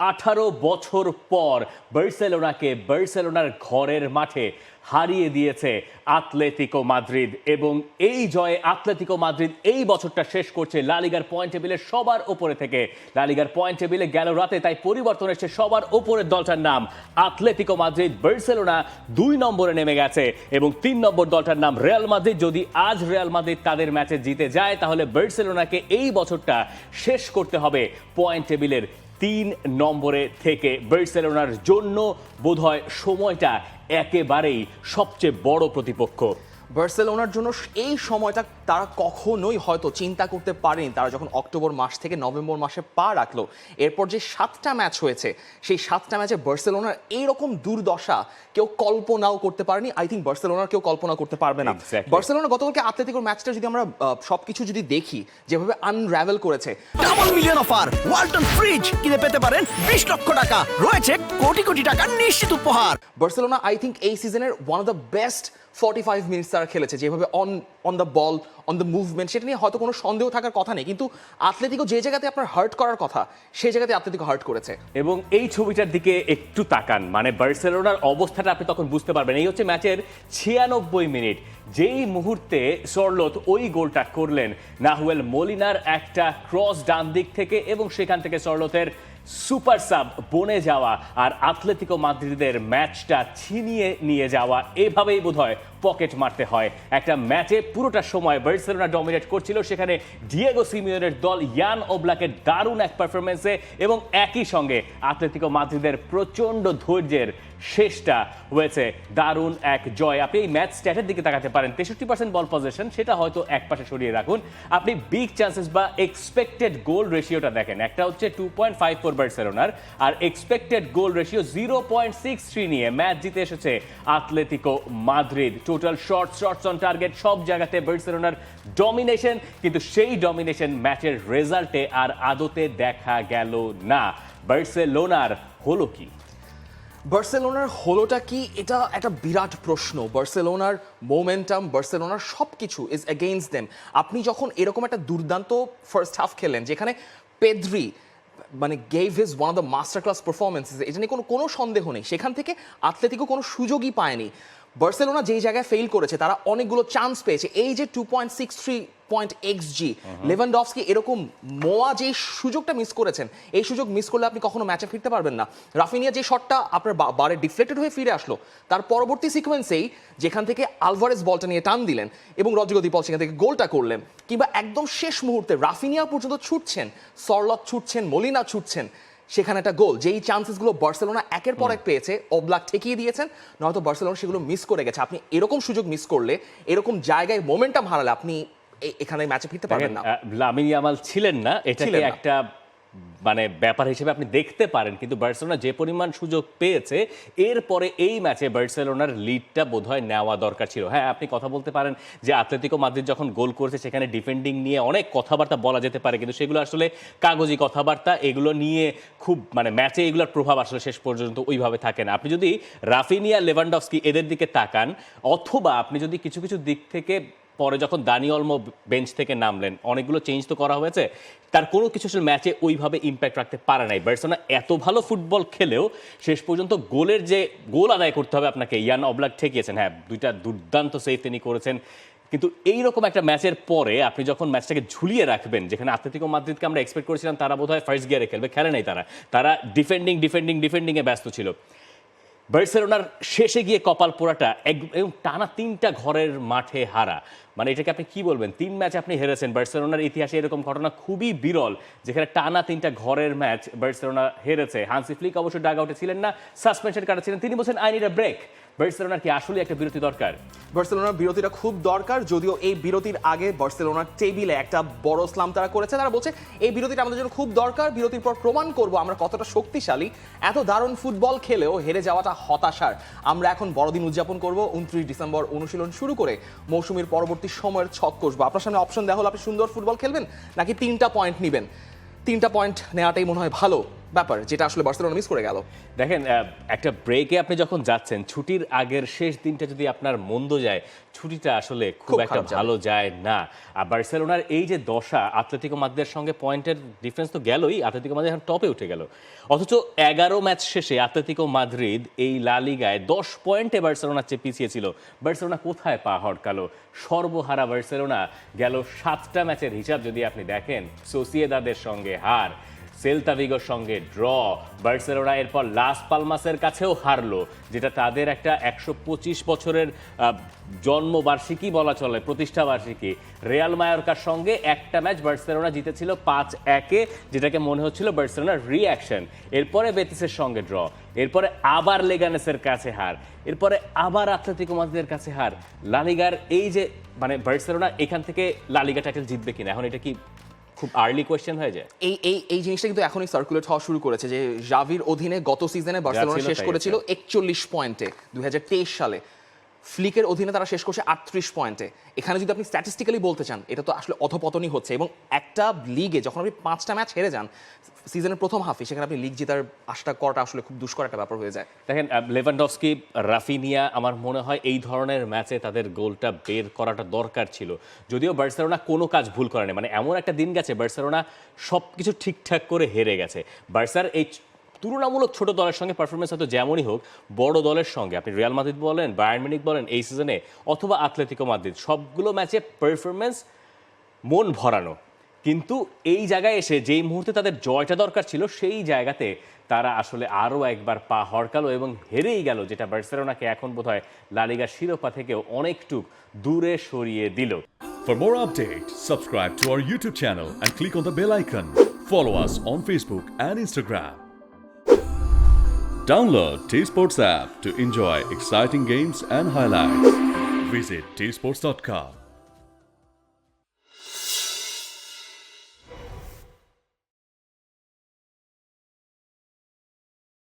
18 বছর পর বার্সেলোনার ঘরের মাঠে হারিয়ে দিয়েছে আতলেতিকো মাদ্রিদ এবং এই জয়ে আতলেতিকো মাদ্রিদ এই বছরটা শেষ করছে লা লিগার পয়েন্ট টেবিলে সবার উপরে থেকে। লা লিগার পয়েন্ট টেবিলে গেল রাতে তাই পরিবর্তন এসেছে, সবার উপরের দলটার নাম আতলেতিকো মাদ্রিদ। বার্সেলোনা 2 নম্বরে নেমে গেছে এবং 3 নম্বর দলটার নাম রিয়াল মাদ্রিদ। যদি আজ রিয়াল মাদ্রিদ তাদের ম্যাচে জিতে যায় তাহলে বার্সেলোনাকে এই বছরটা শেষ করতে হবে পয়েন্ট টেবিলের 3 নম্বরে থেকে। বার্সেলোনার জন্য বোধহয় সময়টা একেবারেই সবচেয়ে বড় প্রতিপক্ষ। বার্সেলোনার জন্য এই সময়টা তারা কখনোই হয়তো চিন্তা করতে পারেনি। তারা যখন অক্টোবর মাস থেকে নভেম্বর মাসে পা রাখলো, এরপর যে 7টা ম্যাচ হয়েছে সেই 7টা ম্যাচে বার্সেলোনার এইরকম দুর্দশা কেউ কল্পনাও করতে পারেনি। আই থিঙ্ক বার্সেলোনার কেউ কল্পনা করতে পারবে না। বার্সেলোনা গতকালকে আতলেতিকোর ম্যাচটা যদি আমরা সবকিছু যদি দেখি যেভাবে আনরাভেল করেছে, double million offer Walton fridge কিনে পেতে পারেন 20 লক্ষ টাকা, রয়েছে কোটি কোটি টাকার নিশ্চিত উপহার। বার্সেলোনা আই থিঙ্ক এই সিজনের one of the best 45 minutes তারা খেলেছে, যেভাবে on the ball, on the movement, সেটা নিয়ে হয়তো কোনো সন্দেহ থাকার কথা নেই। কিন্তু আতলেতিকো যে জায়গাতে আপনার হার্ট করার কথা সেই জায়গাতে আতলেতিকো হার্ট করেছে। এবং এই ছবিটার দিকে একটু তাকান, মানে বার্সেলোনার অবস্থাটা আপনি তখন বুঝতে পারবেন। এই হচ্ছে ম্যাচের 96 মিনিট, যেই মুহূর্তে সরলোত ওই গোলটা করলেন নাহুয়েল মলিনার একটা ক্রস ডান দিক থেকে এবং সেখান থেকে সরলোতের সুপার সাব বনে যাওয়া আর আতলেতিকো মাদ্রিদের ম্যাচটা ছিনিয়ে নিয়ে যাওয়া, এভাবেই বোধহয় পকেট মারতে হয়। একটা ম্যাচে পুরোটা সময় বার্সেলোনা ডমিনেট করছিল, সেখানে ডিয়েগো সিমিওনের দল ইয়ান ওবলাকের দারুণ এক পারফরমেন্সে এবং একই সঙ্গে আতলেতিকো মাদ্রিদের প্রচণ্ড ধৈর্যের শেষটা হয়েছে দারুণ এক জয়। আপনি এই ম্যাচ স্ট্যাটের দিকে তাকাতে পারেন, 63% বল পজিশন, সেটা হয়তো এক পাশে সরিয়ে রাখুন। আপনি বিগ চান্সেস বা এক্সপেক্টেড গোল রেশিওটা দেখেন, একটা হচ্ছে 2.54 বার্সেলোনার আর এক্সপেক্টেড গোল রেশিও 0.63 নিয়ে ম্যাচ জিতে এসেছে Atletico Madrid. Total shots on target সব জায়গাতে বার্সেলোনার ডমিনেশন, কিন্তু সেই ডমিনেশন ম্যাচের রেজাল্টে আর আদতে দেখা গেল না। বার্সেলোনার হলো কি? বার্সেলোনার হলোটা কি, এটা একটা বিরাট প্রশ্ন। বার্সেলোনার মোমেন্টাম, বার্সেলোনার সব কিছু ইজ এগেইনস্ট দেম। আপনি যখন এরকম একটা দুর্দান্ত ফার্স্ট হাফ খেলেন যেখানে পেদ্রি মানে gave his one of the master class performances, এটা নিয়ে কোনো সন্দেহ নেই, সেখান থেকে আতলেতিকো কোনো সুযোগই পায়নি। বার্সেলোনা যেই জায়গায় ফেল করেছে, তারা অনেকগুলো চান্স পেয়েছে। এই যে 2.63 পয়েন্ট এক্সজি, লেভানডফস্কি এরকম মোয়া যে সুযোগটা মিস করেছেন, এই সুযোগ মিস করলে আপনি কখনো ম্যাচে ফিরতে পারবেন না। রাফিনিয়া যে শটটা আপনার বারে ডিফ্লেক্টেড হয়ে ফিরে আসলো, তার পরবর্তী সিকোয়েন্সেই যেখান থেকে আলভারেজ বলটা নিয়ে টান দিলেন এবং রদ্রিগো দি পল সেখান থেকে গোলটা করলেন, কিংবা একদম শেষ মুহূর্তে রাফিনিয়া পর্যন্ত ছুটছেন, সরলট ছুটছেন, মলিনা ছুটছেন, সেখানে একটা গোল। যেই চান্সেসগুলো বার্সেলোনা একের পর এক পেয়েছে, ওবলাক ঠেকিয়ে দিয়েছেন, নয়তো বার্সেলোনা সেগুলো মিস করে গেছে। আপনি এরকম সুযোগ মিস করলে, এরকম জায়গায় মোমেন্টাম হারালে আপনি এখানে ম্যাচে ফিরতে পারবেন না। লামিন ইয়ামাল ছিলেন না, এটাকে একটা মানে ব্যাপার হিসেবে আপনি দেখতে পারেন, কিন্তু বার্সেলোনা যে পরিমাণ সুযোগ পেয়েছে এরপরে এই ম্যাচে বার্সেলোনার লিডটা বোধহয় নেওয়া দরকার ছিল। হ্যাঁ, আপনি কথা বলতে পারেন যে আতলেতিকো মাদ্রিদ যখন গোল করেছে সেখানে ডিফেন্ডিং নিয়ে অনেক কথাবার্তা বলা যেতে পারে, কিন্তু সেগুলো আসলে কাগজি কথাবার্তা, এগুলো নিয়ে খুব মানে ম্যাচে এগুলোর প্রভাব আসলে শেষ পর্যন্ত ওইভাবে থাকে না। আপনি যদি রাফিনিয়া, লেভানডফস্কি এদের দিকে তাকান, অথবা আপনি যদি কিছু কিছু দিক থেকে পরে যখন দানি অলমো বেঞ্চ থেকে নামলেন, অনেকগুলো চেঞ্জ তো করা হয়েছে, তার কোনো কিছু আসলে ম্যাচে ওইভাবে ইম্প্যাক্ট রাখতে পারে নাই। বার্সেলোনা এত ভালো ফুটবল খেলেও শেষ পর্যন্ত গোলের যে গোল আদায় করতে হবে আপনাকে, ইয়ান ওবলাক ঠেকিয়েছেন। হ্যাঁ, 2টা দুর্দান্ত সেভ তিনি করেছেন, কিন্তু এইরকম একটা ম্যাচের পরে আপনি যখন ম্যাচটাকে ঝুলিয়ে রাখবেন, যেখানে আতলেতিকো মাদ্রিদকে আমরা এক্সপেক্ট করেছিলাম তারা বোধহয় ফার্স্ট গিয়ারে খেলবে, খেলে নাই, তারা ডিফেন্ডিংয়ে ব্যস্ত ছিল। বার্সেলোনার শেষে গিয়ে কপাল পোড়াটা এবং টানা 3টা ঘরের মাঠে হারা, মানে এটাকে আপনি কি বলবেন? 3 ম্যাচ আপনি হেরেছেন। বার্সেলোনার ইতিহাসে এরকম ঘটনা খুবই বিরল, যেখানে টানা 3টা ঘরের ম্যাচ বার্সেলোনা হেরেছে। হান্সি ফ্লিক অবশ্য ডাগ আউটে ছিলেন না, সাসপেনশন কাটাচ্ছিলেন, তিনি বলছেন আই নিড আ ব্রেক। বার্সেলোনার কি আসলে একটা বিরতি দরকার? বার্সেলোনার বিরতিটা খুব দরকার, যদিও এই বিরতির আগে বার্সেলোনার টেবিলে একটা বড় স্লাম তারা করেছে। তারা বলছে এই বিরতিটা আমাদের জন্য খুব দরকার, বিরতির পর প্রমাণ করব আমরা কতটা শক্তিশালী। এত দারুণ ফুটবল খেলেও হেরে যাওয়াটা হতাশার। আমরা এখন বড়দিন উদযাপন করব, 29 ডিসেম্বর অনুশীলন শুরু করে মৌসুমের পরবর্তী সময়ের ছক কষবো। আপনার সামনে অপশন দেওয়া হলো, আপনি সুন্দর ফুটবল খেলবেন নাকি 3টা পয়েন্ট নেবেন। 3টা পয়েন্ট নেওয়াটাই মনে হয় ভালো। ব্যাপার যেটা আসলে বার্সেলোনা মিস করে গেল। দেখেন একটা ব্রেকে আপনি যখন যাচ্ছেন, ছুটির আগের শেষ দিনটা যদি আপনার মন্দ যায়, ছুটিটা আসলে খুব খুব একটা খারাপ যাবে। ভালো যায় না। আর বার্সেলোনার এই যে দশা, আতলেতিকো মাদ্রিদের সঙ্গে পয়েন্টের ডিফারেন্স তো গেলই, আতলেতিকো মাদ্রিদ এখন টপে উঠে গেল। অথচ 11 ম্যাচ শেষে আতলেতিকো মাদ্রিদ এই লা লিগায় 10 পয়েন্টে বার্সেলোনার চেয়ে পিছিয়ে ছিল। বার্সেলোনা কোথায় পা হড়কালো? সর্বহারা বার্সেলোনা গেল 7টা ম্যাচের হিসাব যদি আপনি দেখেন, সোসিয়েদাদের সঙ্গে হার, সেল্তা ভিগোর সঙ্গে ড্র, বার্সেলোনা এরপর লাস পালমাসের কাছেও হারলো, যেটা তাদের একটা 125 বছরের জন্মবার্ষিকী বলা চলে, প্রতিষ্ঠা বার্ষিকী। রিয়াল মায়োর্কার সঙ্গে একটা ম্যাচ বার্সেলোনা জিতেছিল 5-1, যেটাকে মনে হচ্ছিল বার্সেলোনার রিঅ্যাকশন। এরপরে বেতিসের সঙ্গে ড্র, এরপরে আবার লেগানেসের কাছে হার, এরপরে আবার আতলেতিকো মাদ্রিদের কাছে হার। লা লিগার এই যে মানে বার্সেলোনা এখান থেকে লা লিগা টাইটেল জিতবে কিনা, এখন এটা কি খুব আর্লি কোয়েশ্চেন হয়ে যায়? এই জিনিসটা কিন্তু এখনই সার্কুলেট হওয়া শুরু করেছে যে জাভির অধীনে গত সিজনে বার্সেলোনা ছিল শেষ তাই, করেছিল 41 পয়েন্টে 2023 সালে। ফ্লিকের অধীনে তারা শেষ করছে 38 পয়েন্টে। এখানে যদি আপনি স্ট্যাটিস্টিক্যালি বলতে চান, এটা তো আসলে অধপতনই হচ্ছে। এবং একটা লিগে যখন আপনি 5টা ম্যাচ হেরে যান সিজনের প্রথম হাফে, সেখানে আপনি লিগ জেতার আশা করাটা আসলে খুব দুষ্কর একটা ব্যাপার হয়ে যায়। দেখেন লেভানডস্কি, রাফিনিয়া, আমার মনে হয় এই ধরনের ম্যাচে তাদের গোলটা বের করাটা দরকার ছিল। যদিও বার্সেলোনা কোনো কাজ ভুল করেনি, মানে এমন একটা দিন গেছে বার্সেলোনা সব কিছু ঠিকঠাক করে হেরে গেছে। বার্সার এই তুলনামূলক ছোট দলের সঙ্গে পারফরমেন্স হয়তো যেমনই হোক, বড় দলের সঙ্গে আপনি রিয়াল মাদ্রিদ বলেন, বায়ার্ন মিউনিখ বলেন এই সিজনে, অথবা আতলেতিকো মাদ্রিদ, সবগুলো ম্যাচে পারফরমেন্স মন ভরানো। কিন্তু এই জায়গায় এসে যেই মুহূর্তে তাদের জয়টা দরকার ছিল, সেই জায়গাতে তারা আসলে আরও একবার পা হড়কালো এবং হেরেই গেল, যেটা বার্সেলোনাকে এখন বোধহয় লা লিগার শিরোপা থেকেও অনেকটুক দূরে সরিয়ে দিল। For more updates, subscribe to our YouTube channel and click on the bell icon. Follow us on Facebook and Instagram. Download T-Sports app to enjoy exciting games and highlights. Visit tsports.com.